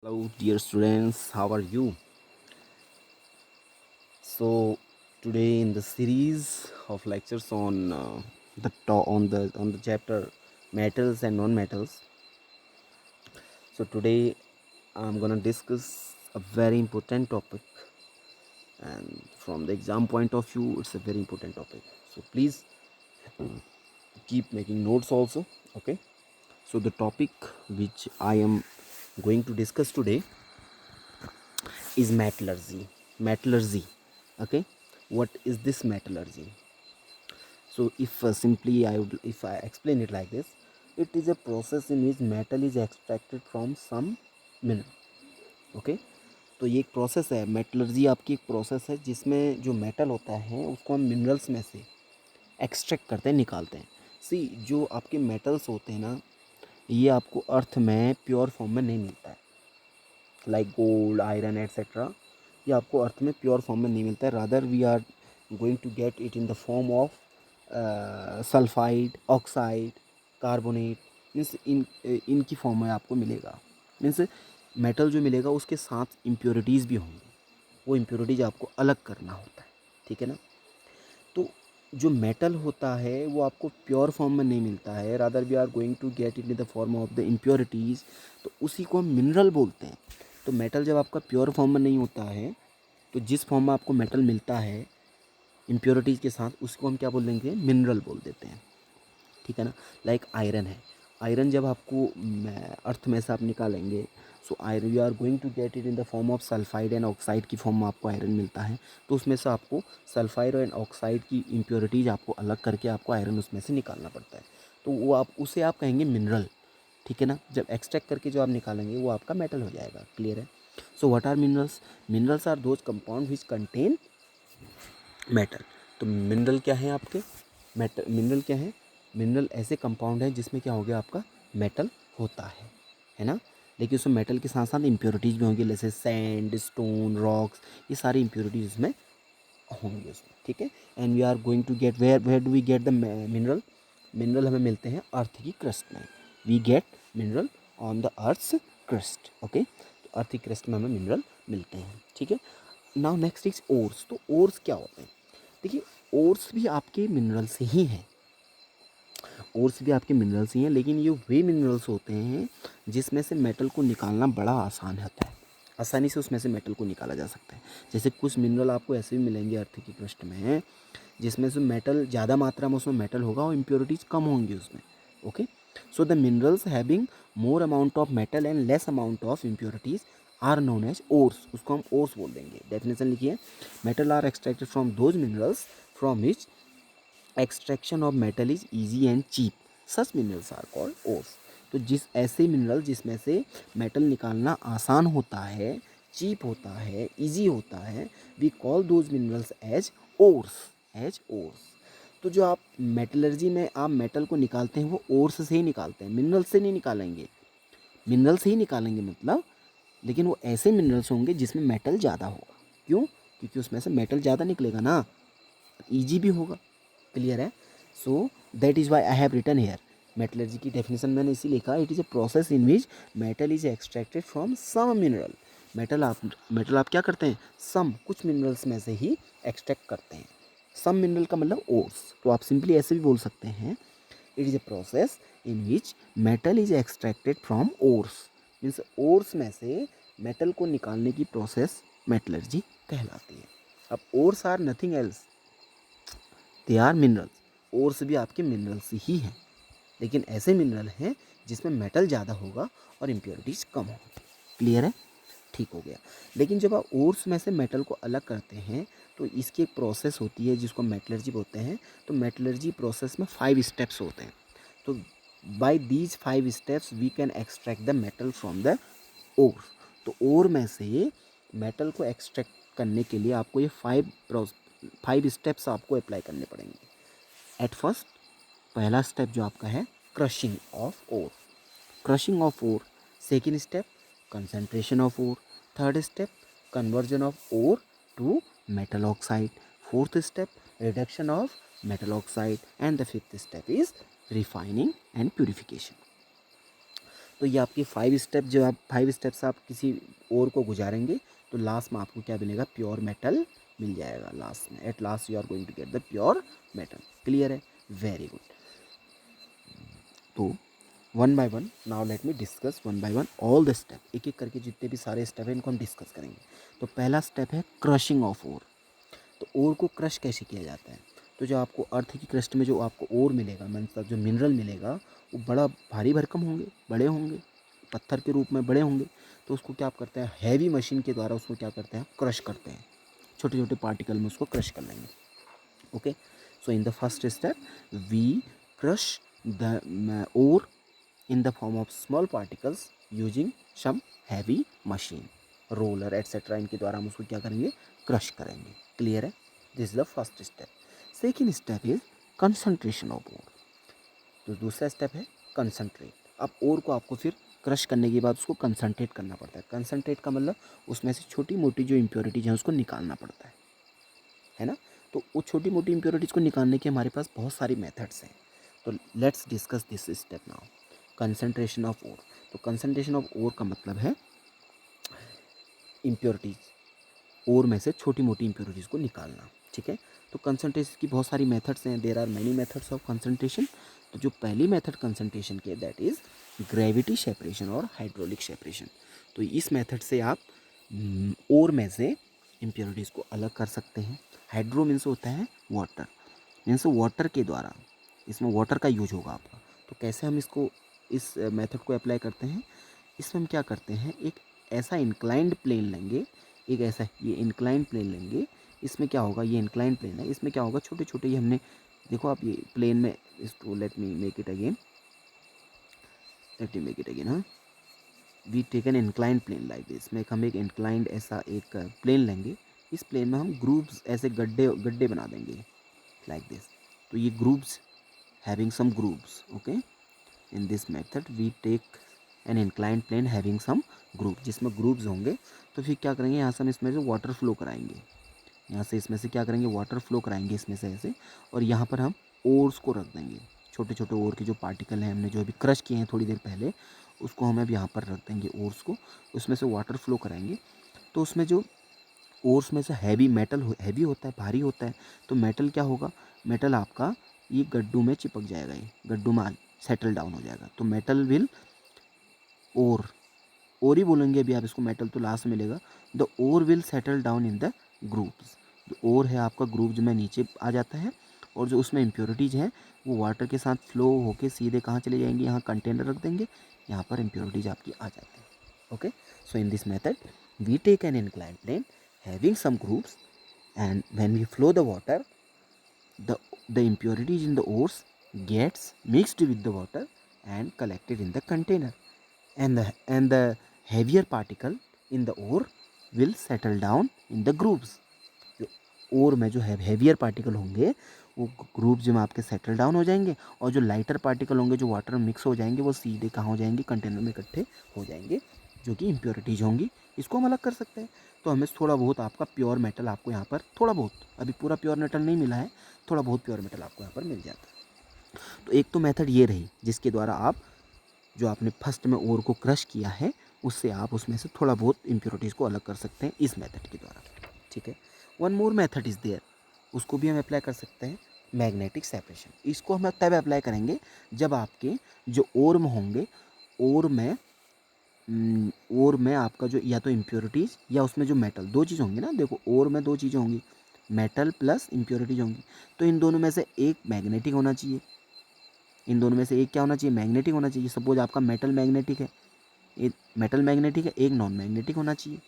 Hello, dear students. How are you? So today in the series of lectures on the chapter metals and non-metals. So today I'm gonna discuss a very important topic, and from the exam point of view, it's a very important topic. So please keep making notes also. Okay. So the topic which I am going to discuss today is metallurgy. Metallurgy. Okay. What is this metallurgy? So if I explain it like this, it is a process in which metal is extracted from some mineral. Okay, तो ये एक process है, metallurgy आपकी एक process है जिसमें जो metal होता है उसको हम मिनरल्स में से एक्सट्रैक्ट करते हैं, निकालते हैं। सी जो आपके मेटल्स होते हैं ना, ये आपको अर्थ में प्योर फॉर्म में नहीं मिलता है, लाइक गोल्ड, आयरन एट्सेट्रा। ये आपको अर्थ में प्योर फॉर्म में नहीं मिलता है, rather we are going to get it in the form of sulphide, oxide, carbonate. Means इनकी फॉर्म में आपको मिलेगा। मीन्स मेटल जो मिलेगा उसके साथ इम्प्योरिटीज़ भी होंगी, वो इम्प्योरिटीज़ आपको अलग करना होता है, ठीक है ना। तो जो मेटल होता है वो आपको प्योर फॉर्म में नहीं मिलता है, rather we are going to get it in the form of the impurities, तो उसी को हम मिनरल बोलते हैं। तो मेटल जब आपका प्योर फॉर्म में नहीं होता है, तो जिस फॉर्म में आपको मेटल मिलता है इम्प्योरिटीज़ के साथ, उसको हम क्या बोल देंगे, मिनरल बोल देते हैं, ठीक है ना। लाइक आयरन है, आयरन जब आपको अर्थ में से आप निकालेंगे, so iron you are going to get it in the form of sulphide and oxide की फॉर्म में आपको आयरन मिलता है। तो उसमें से आपको सल्फाइड एंड ऑक्साइड की इम्प्योरिटीज़ आपको अलग करके आपको आयरन उसमें से निकालना पड़ता है, तो वो आप उसे आप कहेंगे मिनरल, ठीक है ना। जब एक्सट्रैक्ट करके जो आप निकालेंगे वो आपका मेटल हो जाएगा। क्लियर है। So what are minerals? Minerals are those compound which contain metal. तो मिनरल क्या है आपके? मेटल मिनरल क्या है? मिनरल ऐसे कंपाउंड है जिसमें क्या हो गया, आपका मेटल होता है ना। लेकिन उसमें मेटल के साथ साथ इम्प्योरिटीज़ भी होंगी, जैसे सैंड, स्टोन, रॉक्स, ये सारी इम्प्योरिटीज़ उसमें होंगी उसमें, ठीक है। And we are going to get where do we get the mineral? Mineral हमें मिलते हैं अर्थ की क्रस्ट में। We get mineral on the earth's crust. Okay, तो अर्थ की क्रस्ट में हमें मिनरल मिलते हैं, ठीक है। Now next is ores. तो ओर्स क्या होते हैं? देखिए, ओर्स भी आपके मिनरल से ही हैं, ओर्स भी आपके मिनरल्स ही हैं, लेकिन ये वे मिनरल्स होते हैं जिसमें से मेटल को निकालना बड़ा आसान होता है, आसानी से उसमें से मेटल को निकाला जा सकता है। जैसे कुछ मिनरल आपको ऐसे भी मिलेंगे अर्थ की पृष्ठ में, जिसमें से मेटल ज़्यादा मात्रा में उसमें मेटल होगा और इम्प्योरिटीज़ कम होंगी उसमें। Okay, so the minerals having more amount of metal and less amount of impurities are known as ores. उसको हम ओर्स बोल देंगे। डेफिनेशन लिखिए, metal are extracted from those minerals from which extraction of metal is easy and cheap, such minerals are called ores. तो जिस ऐसे mineral जिसमें से मेटल निकालना आसान होता है, चीप होता है, ईजी होता है, we call those minerals as ores. As ores. तो जो आप मेटलर्जी में आप मेटल को निकालते हैं वो ओर्स से ही निकालते हैं, मिनरल से नहीं निकालेंगे। मिनरल से ही निकालेंगे मतलब, लेकिन वो ऐसे मिनरल्स होंगे जिसमें मेटल ज़्यादा होगा। क्यों? क्योंकि उसमें से मेटल ज़्यादा निकलेगा ना, ईजी भी होगा। क्लियर है। So that is why I have written here. Metallurgy की डेफिनेशन मैंने इसी लिखा, it is a process in which metal is extracted from some mineral. Metal आप क्या करते हैं, सम कुछ मिनरल्स में से ही एक्सट्रैक्ट करते हैं। सम मिनरल का मतलब ओर्स। तो आप सिंपली ऐसे भी बोल सकते हैं, it is a process in which metal is extracted from ores. Means ores में से मेटल को निकालने की प्रोसेस मेटलर्जी कहलाती है। अब ores are nothing else, they are minerals. Ores भी आपके मिनरल्स ही हैं, लेकिन ऐसे मिनरल हैं जिसमें मेटल ज़्यादा होगा और इम्प्योरिटीज़ कम होगी। क्लियर है। ठीक हो गया। लेकिन जब आप ओर्स में से मेटल को अलग करते हैं तो इसकी एक प्रोसेस होती है जिसको मेटलर्जी बोलते हैं। तो मेटलर्जी प्रोसेस में 5 स्टेप्स होते हैं। तो by these 5 steps we can extract the metal from the ore. तो ओर में से मेटल को एक्सट्रैक्ट करने के लिए आपको ये 5 स्टेप्स आपको अप्लाई करने पड़ेंगे। एट फर्स्ट, पहला स्टेप जो आपका है, crushing of ore. Crushing of ore. Second step, concentration of ore. Third step, conversion of ore to metal oxide. Fourth step, reduction of metal oxide. And the fifth step is refining and purification. तो ये आपकी 5 step, जो आप 5 steps आप किसी ओर को गुजारेंगे तो last में आपको क्या मिलेगा, प्योर मेटल मिल जाएगा लास्ट में। At last you are going to get the pure metal. Clear है? Very good. तो one by one now let me discuss one by one all the step. एक एक करके जितने भी सारे स्टेप हैं इनको हम डिस्कस करेंगे। तो पहला स्टेप है क्रशिंग ऑफ ओर। तो ओर को क्रश कैसे किया जाता है? तो जो आपको अर्थ की क्रस्ट में जो आपको ओर मिलेगा, मतलब जो मिनरल मिलेगा, वो बड़ा भारी भरकम होंगे, बड़े होंगे, पत्थर के रूप में बड़े होंगे। तो उसको क्या आप करते हैं, हैवी मशीन के द्वारा उसको क्या करते हैं, क्रश करते हैं, छोटे छोटे पार्टिकल में उसको क्रश कर लेंगे। Okay, so in the first step we crush the ore in the form of small particles using some heavy machine, roller etc. इनके द्वारा हम उसको क्या करेंगे, क्रश करेंगे। क्लियर है? This is the first step. Second step is concentration of ore. तो दूसरा स्टेप है कंसंट्रेट। अब ओर को आपको फिर क्रश करने के बाद उसको कंसंट्रेट करना पड़ता है। कंसंट्रेट का मतलब उसमें से छोटी मोटी जो इम्प्योरिटीज हैं उसको निकालना पड़ता है ना। तो वो छोटी मोटी इम्प्योरिटीज़ को निकालने के हमारे पास बहुत सारी मेथड्स हैं। तो let's discuss this step now. Concentration of ore. तो कंसंट्रेशन ऑफ ओर का मतलब है इम्प्योरिटीज, ओर में से छोटी मोटी इम्प्योरिटीज़ को निकालना। ठीक है, तो कंसंट्रेशन की बहुत सारी मेथड्स हैं। There are many methods of concentration. तो जो पहली मेथड कंसंट्रेशन की है दैट इज़ ग्रेविटी सेपरेशन और हाइड्रोलिक सेपरेशन। तो इस मेथड से आप ओर में से इम्प्योरिटीज़ को अलग कर सकते हैं। हाइड्रो मीन्स होता है वाटर, मीन्स वाटर के द्वारा, इसमें वाटर का यूज होगा आपका। तो कैसे हम इसको, इस मेथड को अप्लाई करते हैं, इसमें हम क्या करते हैं, एक ऐसा इंक्लाइंड प्लेन लेंगे, एक ऐसा ये इंक्लाइंड प्लेन लेंगे। इसमें क्या होगा, ये इंक्लाइंड प्लेन है, इसमें क्या होगा, छोटे छोटे ये हमने, देखो आप ये प्लेन में, इसको let me make it again, हाँ। We take an inclined plane like this. में हम एक इंक्लाइंड ऐसा एक प्लेन लेंगे। इस प्लेन में हम ग्रुप्स, ऐसे गड्ढे गड्ढे बना देंगे लाइक दिस। तो ये groups, having some groups, okay. In this method we take an inclined plane having some group, जिसमें ग्रुप्स होंगे। तो फिर क्या करेंगे, यहाँ से हम इसमें से वाटर फ्लो कराएंगे, यहाँ से इसमें से क्या करेंगे, वाटर फ्लो कराएंगे इसमें से ऐसे। और यहाँ पर हम ओर्स को रख देंगे, छोटे छोटे ओर के जो पार्टिकल हैं हमने जो अभी क्रश किए हैं थोड़ी देर पहले, उसको हम अब यहाँ पर रख देंगे ओर्स को। उसमें से वाटर फ्लो कराएंगे। तो उसमें जो ओर्स में से हैवी मेटल हैवी होता है, भारी होता है, तो मेटल क्या होगा, मेटल आपका ये गड्ढों में चिपक जाएगा, ये गड्ढों में सेटल डाउन हो जाएगा। तो मेटल विल ओर ही बोलेंगे अभी आप इसको, मेटल तो लास्ट में मिलेगा। The ore will settle down in the groups. जो ओर है आपका ग्रुप में नीचे आ जाता है, और जो उसमें इम्प्योरिटीज़ हैं वो वाटर के साथ फ्लो होके सीधे कहाँ चले जाएंगे, यहाँ कंटेनर रख देंगे, यहाँ पर इम्प्योरिटीज़ आपकी आ जाती है। Okay, so in this method we take an inclined plane having some groups, and when we flow the water, the the impurities in the ores gets mixed with the water and collected in the container, and the heavier particle in the ore will settle down in the grooves. जो ओर में जो है heavier particle होंगे वो groups में आपके settle down हो जाएंगे, और जो लाइटर पार्टिकल होंगे जो वाटर में मिक्स हो जाएंगे वो सीधे कहाँ हो जाएंगे, कंटेनर में इकट्ठे हो जाएंगे, जो कि इम्प्योरिटीज होंगी। इसको हम अलग कर सकते हैं। तो हमें थोड़ा बहुत आपका प्योर मेटल, आपको यहाँ पर थोड़ा बहुत, अभी पूरा प्योर मेटल नहीं मिला है, थोड़ा बहुत प्योर मेटल आपको यहाँ पर मिल जाता है। तो एक तो मेथड ये रही जिसके द्वारा आप जो आपने फर्स्ट में ओर को क्रश किया है उससे आप उसमें से थोड़ा बहुत इम्प्योरिटीज़ को अलग कर सकते हैं इस मेथड के द्वारा। ठीक है, one more method is there, उसको भी हम अप्लाई कर सकते हैं, मैग्नेटिक सेपरेशन। इसको हम तब अप्लाई करेंगे जब आपके जो ओर में होंगे, ओर में आपका जो या तो इम्प्योरिटीज़ या उसमें जो मेटल, दो चीज़ होंगी ना, देखो ओर में दो चीज़ें होंगी, मेटल प्लस इम्प्योरिटीज होंगी। तो इन दोनों में से एक मैग्नेटिक होना चाहिए, इन दोनों में से एक क्या होना चाहिए, मैग्नेटिक होना चाहिए। सपोज आपका मेटल मैग्नेटिक है, एक मेटल मैग्नेटिक है, एक नॉन मैग्नेटिक होना चाहिए,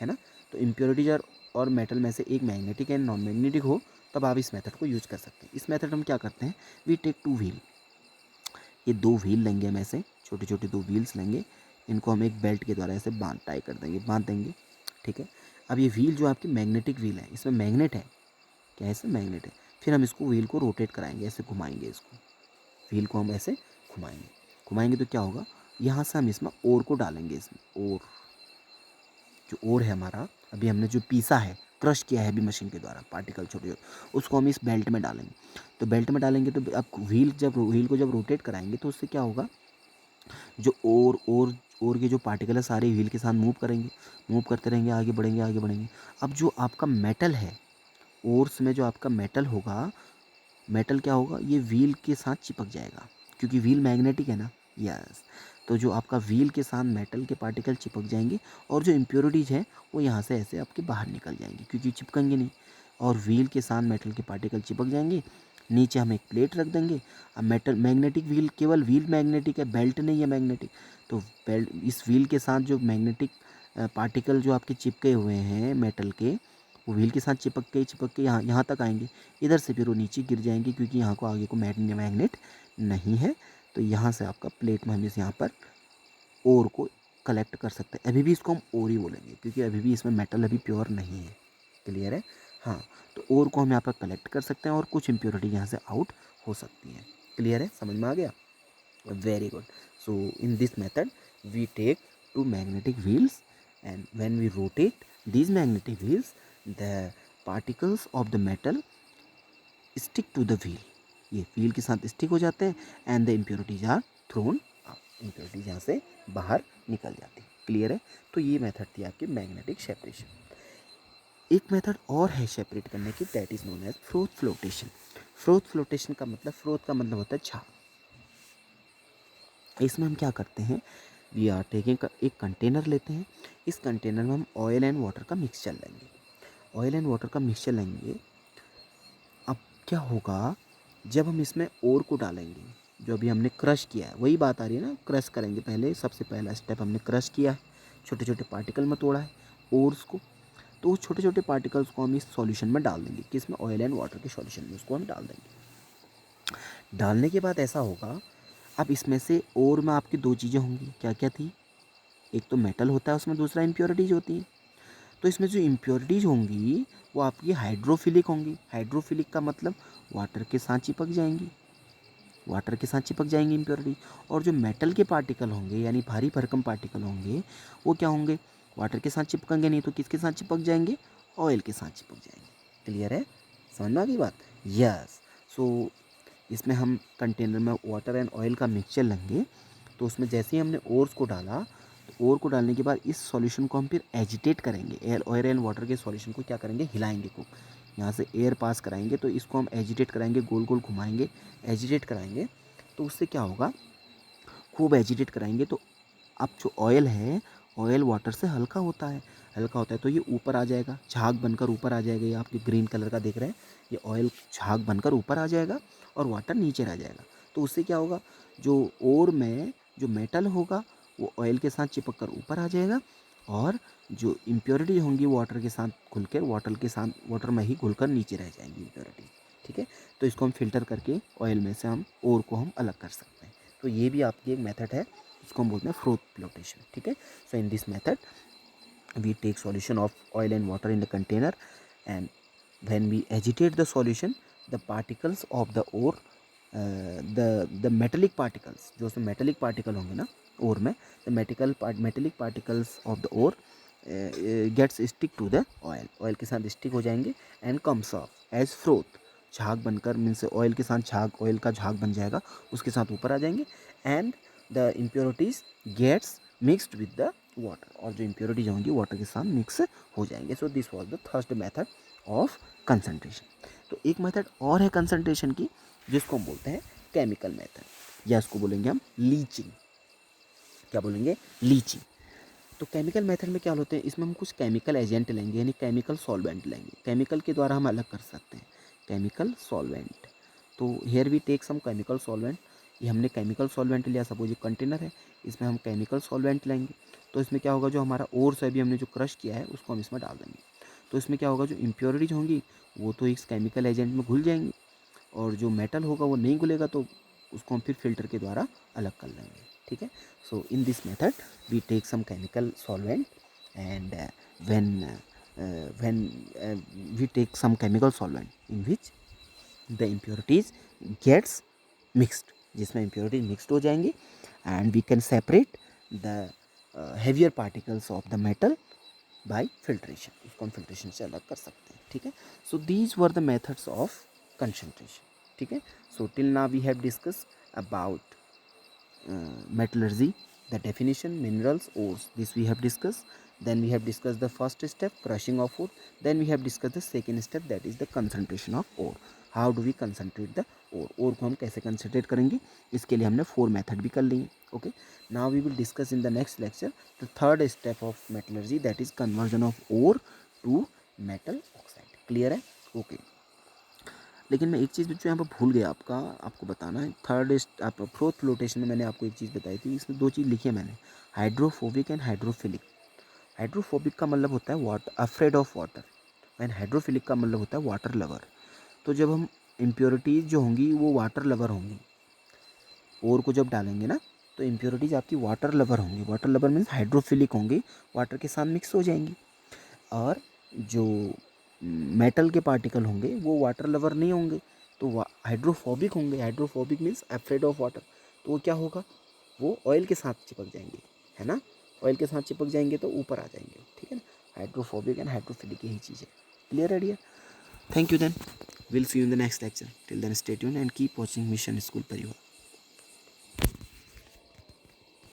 है ना। तो इम्प्योरिटीज और मेटल में से एक मैग्नेटिक एंड नॉन मैग्नेटिक हो, तब आप इस मेथड को यूज कर सकते हैं। इस मेथड हम क्या करते हैं, वी टेक टू व्हील, ये दो व्हील लेंगे हम ऐसे, छोटे छोटे दो व्हील्स लेंगे, इनको हम एक बेल्ट के द्वारा ऐसे टाई कर देंगे, बांध देंगे। ठीक है, अब ये व्हील जो आपकी मैग्नेटिक व्हील है, इसमें मैग्नेट है, क्या है, इसमें मैग्नेट है। फिर हम इसको व्हील को रोटेट कराएंगे, ऐसे घुमाएंगे, इसको व्हील को हम ऐसे घुमाएंगे, घुमाएंगे तो क्या होगा, यहाँ से हम इसमें ओर को डालेंगे, इसमें ओर, जो ओर है हमारा अभी हमने जो पीसा है, क्रश किया है अभी मशीन के द्वारा पार्टिकल छोटे छोटे, उसको हम इस बेल्ट में डालेंगे। तो बेल्ट में डालेंगे तो अब व्हील को जब रोटेट कराएंगे तो उससे क्या होगा, जो और के जो पार्टिकल है सारे व्हील के साथ मूव करेंगे, मूव करते रहेंगे, आगे बढ़ेंगे आगे बढ़ेंगे। अब जो आपका मेटल है, ओर्स में जो आपका मेटल होगा, मेटल क्या होगा, ये व्हील के साथ चिपक जाएगा क्योंकि व्हील मैग्नेटिक है ना। यस, तो जो आपका व्हील के साथ मेटल के पार्टिकल चिपक जाएंगे और जो इम्प्योरिटीज़ हैं वो यहाँ से ऐसे आपके बाहर निकल जाएंगी क्योंकि चिपकेंगे नहीं, और व्हील के साथ मेटल के पार्टिकल चिपक जाएंगे। नीचे हम एक प्लेट रख देंगे। अब मेटल मैग्नेटिक व्हील, केवल व्हील मैग्नेटिक है, बेल्ट नहीं है मैग्नेटिक। तो बेल्ट, इस व्हील के साथ जो मैग्नेटिक पार्टिकल जो आपके चिपके हुए हैं मेटल के, वो व्हील के साथ चिपक के यहाँ यहाँ तक आएंगे। इधर से फिर वो नीचे गिर जाएंगे क्योंकि यहाँ को आगे को मैग्नेट नहीं है। तो यहाँ से आपका प्लेट में हम इस यहाँ पर ओर को कलेक्ट कर सकते हैं। अभी भी इसको हम ओर ही बोलेंगे क्योंकि अभी भी इसमें मेटल अभी प्योर नहीं है। क्लियर है? हाँ, तो ओर को हम यहाँ पर कलेक्ट कर सकते हैं और कुछ इम्प्योरिटी यहाँ से आउट हो सकती है। क्लियर है? समझ में आ गया? Very good. So in this method we take two magnetic wheels, and when we rotate these magnetic wheels, the particles of the metal stick to the wheel. ये व्हील के साथ स्टिक हो जाते हैं and the impurities are thrown out. Impurities यहाँ से बाहर निकल जाती है। क्लियर है? तो ये मेथड थी आपकी मैग्नेटिक सेपरेशन। एक मेथड और है सेपरेट करने की, that is known as froth flotation. Froth flotation का मतलब, फ्रोथ का मतलब होता है छाप। इसमें हम क्या करते हैं, वी आर टेकिंग, एक कंटेनर लेते हैं। इस कंटेनर में हम ऑयल एंड वाटर का मिक्सचर लेंगे। ऑयल एंड वाटर का मिक्सचर लेंगे। अब क्या होगा, जब हम इसमें ओर को डालेंगे, जो अभी हमने क्रश किया है, वही बात आ रही है ना, क्रश करेंगे पहले। सबसे पहला स्टेप हमने क्रश किया है, छोटे छोटे पार्टिकल में तोड़ा है ओर्स को। तो उस छोटे छोटे पार्टिकल्स को हम इस सॉल्यूशन में डाल देंगे, किसमें, ऑयल एंड वाटर के सॉल्यूशन में उसको हम डाल देंगे। डालने के बाद ऐसा होगा, अब इसमें से और में आपकी दो चीज़ें होंगी। क्या क्या थी, एक तो मेटल होता है उसमें, दूसरा इम्प्योरिटीज़ होती हैं। तो इसमें जो इम्प्योरिटीज़ होंगी वो आपकी हाइड्रोफिलिक होंगी। हाइड्रोफिलिक का मतलब वाटर के साथ चिपक जाएंगी, वाटर के साथ चिपक जाएंगी इम्प्योरिटी। और जो मेटल के पार्टिकल होंगे यानी भारी भरकम पार्टिकल होंगे, वो क्या होंगे, वाटर के साथ चिपकेंगे नहीं, तो किसके साथ चिपक जाएंगे, ऑयल के साथ चिपक जाएंगे। क्लियर है? समझ में आ गई बात? यस। सो इसमें हम कंटेनर में वाटर एंड ऑयल का मिक्सचर लेंगे। तो उसमें जैसे ही हमने ओर्स को डाला, तो ओर को डालने के बाद इस सॉल्यूशन को हम फिर एजिटेट करेंगे। एयर, ऑयल एंड वाटर के सॉल्यूशन को क्या करेंगे, हिलाएंगे खूब, यहाँ से एयर पास कराएंगे। तो इसको हम एजिटेट कराएंगे, गोल गोल घुमाएंगे, एजिटेट कराएंगे। तो उससे क्या होगा, खूब एजिटेट कराएंगे तो अब जो ऑयल है, ऑयल वाटर से हल्का होता है, हल्का होता है तो ये ऊपर आ जाएगा, झाग बनकर ऊपर आ जाएगा। ये आप ग्रीन कलर का देख रहे हैं, ये ऑयल झाग बनकर ऊपर आ जाएगा और वाटर नीचे रह जाएगा। तो उससे क्या होगा, जो ओर में जो मेटल होगा वो ऑयल के साथ चिपक कर ऊपर आ जाएगा, और जो इम्प्योरिटी होंगी वाटर के साथ घुलकर, वाटर के साथ, वाटर में ही घुलकर नीचे रह जाएंगी इम्प्योरिटी। ठीक है? तो इसको हम फिल्टर करके ऑयल में से हम ओर को हम अलग कर सकते हैं। तो ये भी आपकी एक मेथड है, इसको हम बोलते हैं फ्रोथ फ्लोटेशन। ठीक है? So in this method we take solution of oil and water in the container, and when we agitate the solution, the particles of the ore, the metallic particles, जो उसमें metallic particle होंगे ना ore में, the metallic particles of the ore gets stick to the oil, oil के साथ stick हो जाएंगे and comes off as froth, झाग बनकर, मीन्स ऑयल के साथ झाग, ऑयल का झाग बन जाएगा, उसके साथ ऊपर आ जाएंगे। And the impurities gets mixed with the water, और जो इम्प्योरिटीज होंगी वाटर के साथ मिक्स हो जाएंगे। So this was the third method of concentration. तो एक मेथड और है कंसंट्रेशन की, जिसको हम बोलते हैं केमिकल मेथड, या इसको बोलेंगे हम लीचिंग। क्या बोलेंगे, लीचिंग। तो केमिकल मेथड में क्या होते हैं, इसमें हम कुछ केमिकल एजेंट लेंगे, यानी केमिकल सॉल्वेंट लेंगे। केमिकल के द्वारा हम अलग कर सकते हैं, केमिकल सॉल्वेंट। तो here we take some chemical solvent. ये हमने केमिकल सॉल्वेंट लिया, सपोज ये कंटेनर है, इसमें हम केमिकल सॉल्वेंट लेंगे। तो इसमें क्या होगा, जो हमारा ओर्स है अभी हमने जो क्रश किया है उसको हम इसमें डाल देंगे। तो इसमें क्या होगा, जो इम्प्योरिटीज होंगी वो तो इस केमिकल एजेंट में घुल जाएंगी, और जो मेटल होगा वो नहीं घुलेगा, तो उसको हम फिर फिल्टर के द्वारा अलग कर लेंगे। ठीक है? So in this method we take some chemical solvent, and when we take some chemical solvent in which the impurities gets mixed, जिसमें impurities mixed हो जाएंगी, and we can separate the heavier particles of the metal by filtration, उसको हम filtration से अलग कर सकते हैं। ठीक है? So these were the methods of concentration. ठीक है? So till now we have discussed about metallurgy, the definition, minerals, ores. This we have discussed. Then we have discussed the first step, crushing of ore. Then we have discussed the second step, that is the concentration of ore. How do we concentrate the ore? ore को हम कैसे concentrate करेंगे, इसके लिए हमने 4 method भी कर ली हैं. Okay. Now we will discuss in the next lecture the third step of metallurgy, that is conversion of ore to metal oxide. Clear है? Okay. लेकिन मैं एक चीज़ जो यहाँ पर भूल गया आपको बताना है. आप फोर्थ फ्लोटेशन में मैंने आपको एक चीज़ बताई थी, इसमें 2 चीज़ लिखी है मैंने, हाइड्रोफोबिक एंड हाइड्रोफिलिक. हाइड्रोफोबिक का मतलब होता है water, afraid of water, and hydrophilic का मतलब होता है वाटर लवर. तो जब हम इम्प्योरिटीज़ जो होंगी वो वाटर लवर होंगी, ओर को जब डालेंगे ना तो इम्प्योरिटीज़ आपकी वाटर लवर होंगी. वाटर लवर मीन्स हाइड्रोफिलिक होंगी, वाटर के साथ मिक्स हो जाएंगी. और जो मेटल के पार्टिकल होंगे वो वाटर लवर नहीं होंगे, तो हाइड्रोफोबिक होंगे. Hydrophobic means afraid of water. तो वो क्या होगा, वो ऑयल के साथ चिपक जाएंगे, है ना. ऑयल के साथ चिपक जाएंगे तो ऊपर आ जाएंगे. ठीक है ना. हाइड्रोफोबिक एंड हाइड्रोफिलिक यही चीज़ है. Clear idea. Thank you. Then will see you in the next lecture. Till then stay tuned and keep watching mission school परिवार.